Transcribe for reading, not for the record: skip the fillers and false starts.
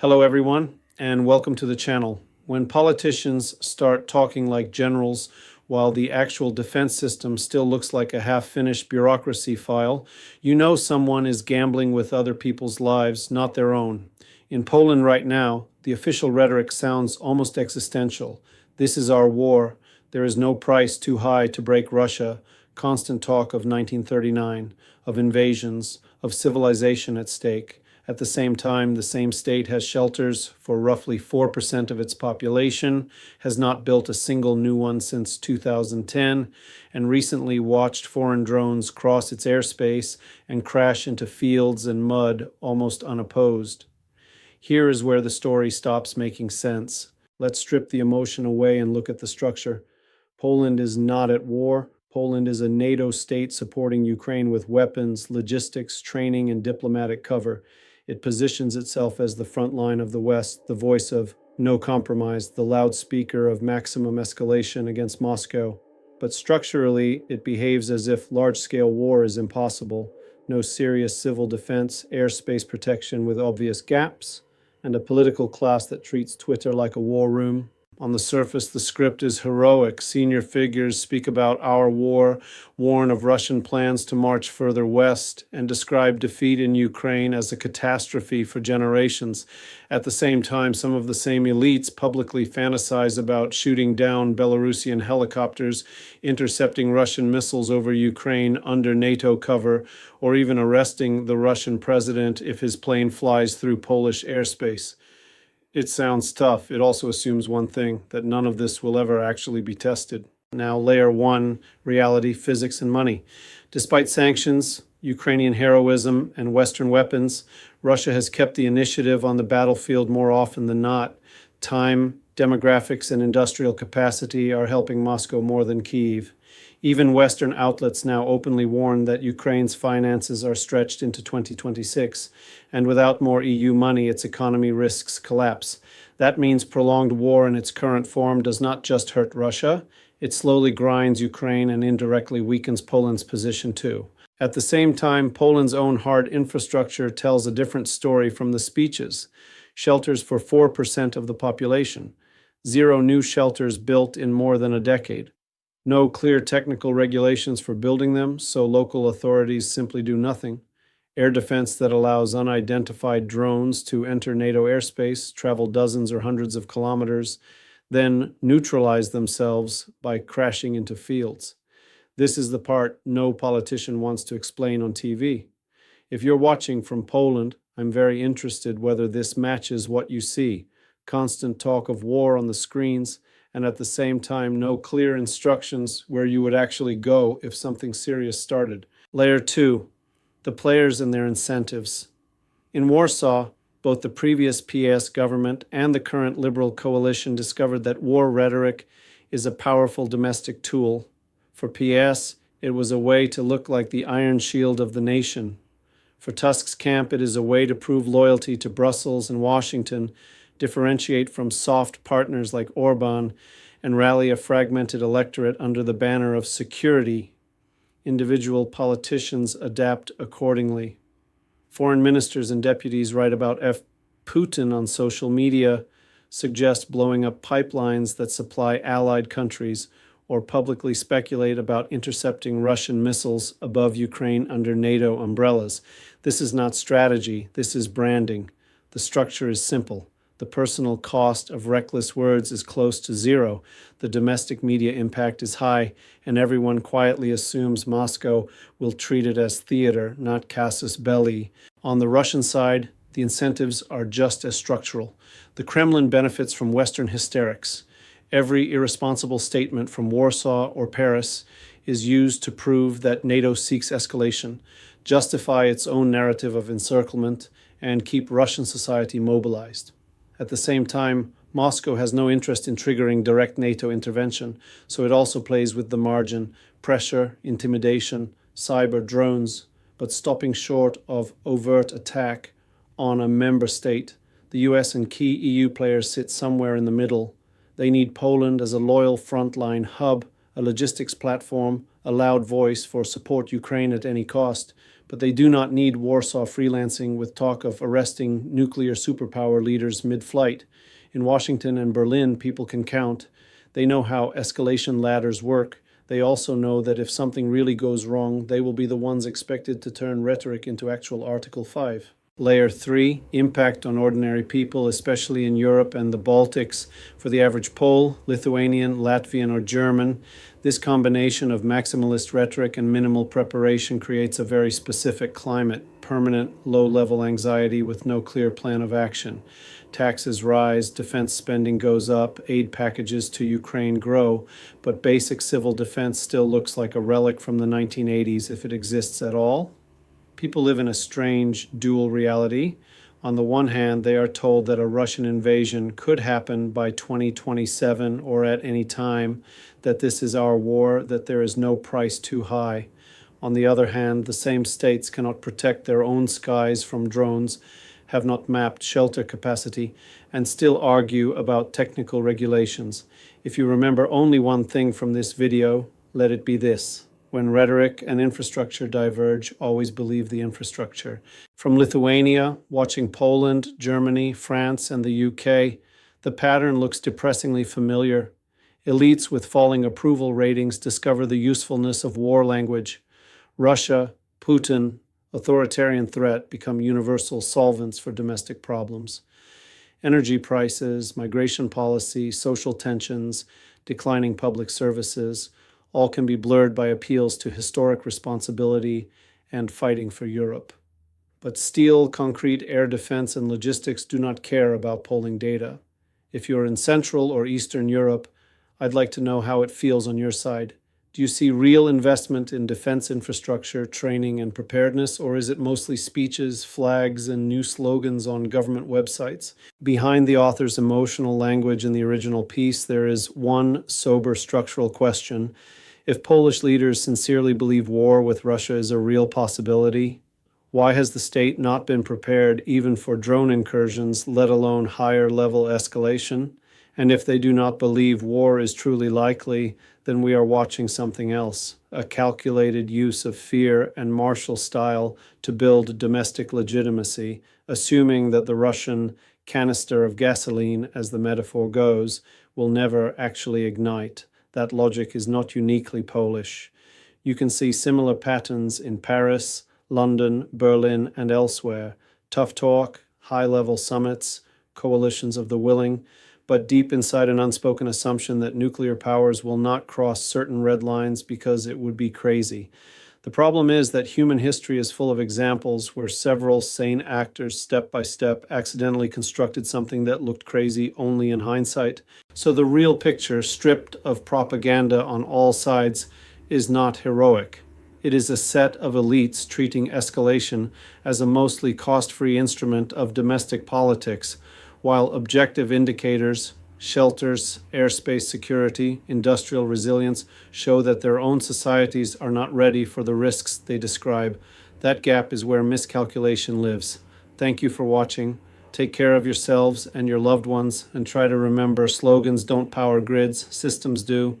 Hello everyone, and welcome to the channel. When politicians start talking like generals while the actual defense system still looks like a half-finished bureaucracy file, you know someone is gambling with other people's lives, not their own. In Poland right now, the official rhetoric sounds almost existential. This is our war. There is no price too high to break Russia. Constant talk of 1939, of invasions, of civilization at stake. At the same time, the same state has shelters for roughly 4% of its population, has not built a single new one since 2010, and recently watched foreign drones cross its airspace and crash into fields and mud almost unopposed. Here is where the story stops making sense. Let's strip the emotion away and look at the structure. Poland is not at war. Poland is a NATO state supporting Ukraine with weapons, logistics, training, and diplomatic cover. It positions itself as the front line of the West, the voice of no compromise, the loudspeaker of maximum escalation against Moscow. But structurally, it behaves as if large-scale war is impossible. No serious civil defense, airspace protection with obvious gaps, and a political class that treats Twitter like a war room. On the surface, the script is heroic. Senior figures speak about our war, warn of Russian plans to march further west, and describe defeat in Ukraine as a catastrophe for generations. At the same time, some of the same elites publicly fantasize about shooting down Belarusian helicopters, intercepting Russian missiles over Ukraine under NATO cover, or even arresting the Russian president if his plane flies through Polish airspace. It sounds tough. It also assumes one thing, that none of this will ever actually be tested. Now, layer one, reality, physics, and money. Despite sanctions, Ukrainian heroism, and Western weapons, Russia has kept the initiative on the battlefield more often than not. Time, demographics, and industrial capacity are helping Moscow more than Kyiv. Even Western outlets now openly warn that Ukraine's finances are stretched into 2026, and without more EU money, its economy risks collapse. That means prolonged war in its current form does not just hurt Russia, it slowly grinds Ukraine and indirectly weakens Poland's position too. At the same time, Poland's own hard infrastructure tells a different story from the speeches. Shelters for 4% of the population. 0 new shelters built in more than a decade. No clear technical regulations for building them, so local authorities simply do nothing. Air defense that allows unidentified drones to enter NATO airspace, travel dozens or hundreds of kilometers, then neutralize themselves by crashing into fields. This is the part no politician wants to explain on TV. If you're watching from Poland, I'm very interested whether this matches what you see. Constant talk of war on the screens, and at the same time, no clear instructions where you would actually go if something serious started. Layer 2, the players and their incentives. In Warsaw, both the previous PS government and the current Liberal coalition discovered that war rhetoric is a powerful domestic tool. For PS, it was a way to look like the iron shield of the nation. For Tusk's camp, it is a way to prove loyalty to Brussels and Washington, differentiate from soft partners like Orban, and rally a fragmented electorate under the banner of security. Individual politicians adapt accordingly. Foreign ministers and deputies write about Putin on social media, suggest blowing up pipelines that supply allied countries, or publicly speculate about intercepting Russian missiles above Ukraine under NATO umbrellas. This is not strategy, this is branding. The structure is simple. The personal cost of reckless words is close to 0. The domestic media impact is high, and everyone quietly assumes Moscow will treat it as theater, not casus belli. On the Russian side, the incentives are just as structural. The Kremlin benefits from Western hysterics. Every irresponsible statement from Warsaw or Paris is used to prove that NATO seeks escalation, justify its own narrative of encirclement, and keep Russian society mobilized. At the same time, Moscow has no interest in triggering direct NATO intervention, so it also plays with the margin, pressure, intimidation, cyber drones, but stopping short of overt attack on a member state. The US and key EU players sit somewhere in the middle. They need Poland as a loyal frontline hub, a logistics platform, a loud voice for support Ukraine at any cost, But they do not need Warsaw freelancing with talk of arresting nuclear superpower leaders mid-flight. In Washington and Berlin, people can count. They know how escalation ladders work. They also know that if something really goes wrong, they will be the ones expected to turn rhetoric into actual Article 5. Layer 3, impact on ordinary people, especially in Europe and the Baltics. For the average Pole, Lithuanian, Latvian, or German, this combination of maximalist rhetoric and minimal preparation creates a very specific climate, permanent, low-level anxiety with no clear plan of action. Taxes rise, defense spending goes up, aid packages to Ukraine grow, but basic civil defense still looks like a relic from the 1980s if it exists at all. People live in a strange dual reality. On the one hand, they are told that a Russian invasion could happen by 2027 or at any time, that this is our war, that there is no price too high. On the other hand, the same states cannot protect their own skies from drones, have not mapped shelter capacity, and still argue about technical regulations. If you remember only one thing from this video, let it be this. When rhetoric and infrastructure diverge, always believe the infrastructure. From Lithuania, watching Poland, Germany, France, and the UK, the pattern looks depressingly familiar. Elites with falling approval ratings discover the usefulness of war language. Russia, Putin, authoritarian threat become universal solvents for domestic problems. Energy prices, migration policy, social tensions, declining public services, all can be blurred by appeals to historic responsibility and fighting for Europe. But steel, concrete, air defense, and logistics do not care about polling data. If you're in Central or Eastern Europe, I'd like to know how it feels on your side. Do you see real investment in defense infrastructure, training, and preparedness, or is it mostly speeches, flags, and new slogans on government websites? Behind the author's emotional language in the original piece, there is one sober structural question. If Polish leaders sincerely believe war with Russia is a real possibility, why has the state not been prepared even for drone incursions, let alone higher-level escalation? And if they do not believe war is truly likely, then we are watching something else, a calculated use of fear and martial style to build domestic legitimacy, assuming that the Russian canister of gasoline, as the metaphor goes, will never actually ignite. That logic is not uniquely Polish. You can see similar patterns in Paris, London, Berlin, and elsewhere. Tough talk, high-level summits, coalitions of the willing, but deep inside an unspoken assumption that nuclear powers will not cross certain red lines because it would be crazy. The problem is that human history is full of examples where several sane actors, step by step, accidentally constructed something that looked crazy only in hindsight. So the real picture, stripped of propaganda on all sides, is not heroic. It is a set of elites treating escalation as a mostly cost-free instrument of domestic politics, while objective indicators, shelters, airspace security, industrial resilience show that their own societies are not ready for the risks they describe. That gap is where miscalculation lives. Thank you for watching. Take care of yourselves and your loved ones, and try to remember slogans don't power grids, systems do.